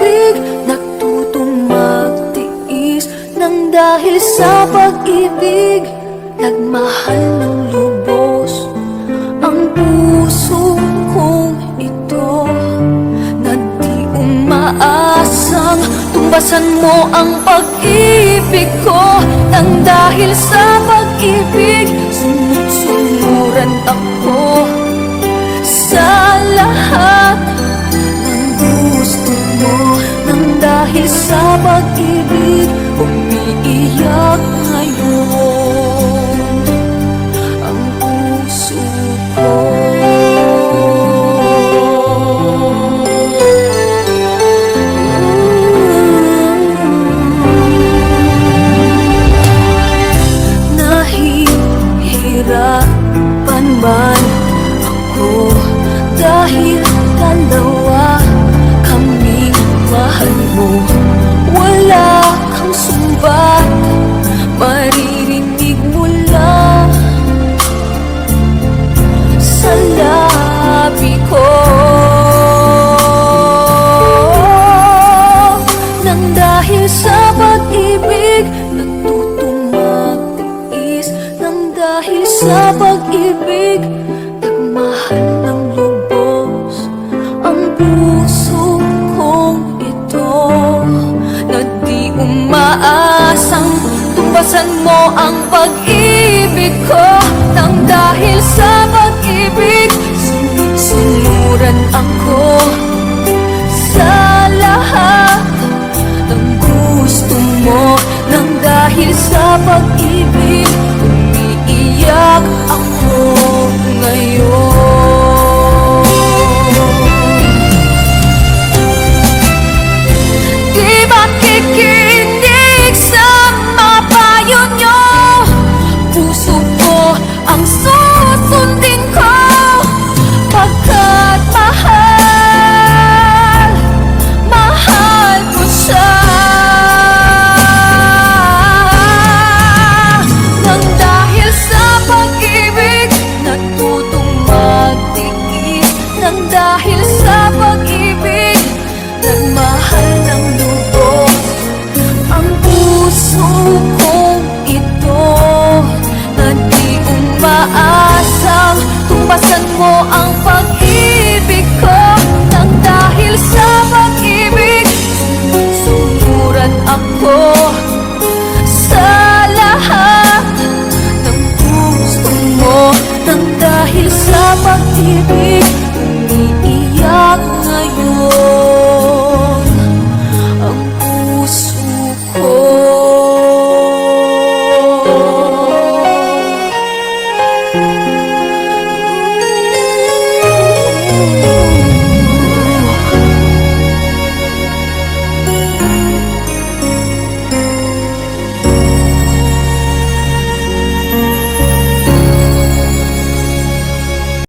pag-ibig, natutong magtiis nang dahil sa pag-ibig, nagmahal ng lubos ang puso kong ito, na di umaasang tumbasan mo ang pag-ibig ko. Nang dahil sa pag-ibig, sunod-sunuran ako sa lahat ng gusto mo. Nang dahil sa pag-ibig, umiiyak ngayon ang puso ko. Nahihirapan man ako dahil dalawa kaming mahal mo. Wala kang sumbat, maririnig mo lang sa labi ko. Nang dahil sa pag-ibig, natutong magtiis. Nang dahil sa pag-ibig, nagmahal ng lubos ang puso kong ito, na di umaasang tumbasan mo ang pag-ibig ko. Nang dahil sa pag-ibig, sunod-sunuran ako sa lahat ng gusto mo. Nang dahil sa pag-ibig, umiiyak ako ngayon. Di ba kikinig sa mga payo nyo? Puso ko ang susundin ko, pagkat mahal, mahal ko siya. Nang dahil sa pag-ibig, natutong magtiis. Nang dahil sa pag-ibig, nagmahal ng lubos ang puso kong ito, na di umaasang tumbasan mo ang pag-ibig ko. Nang dahil sa pag-ibig, sunuran ako sa lahat ng gusto mo. Nang dahil sa pag-ibig,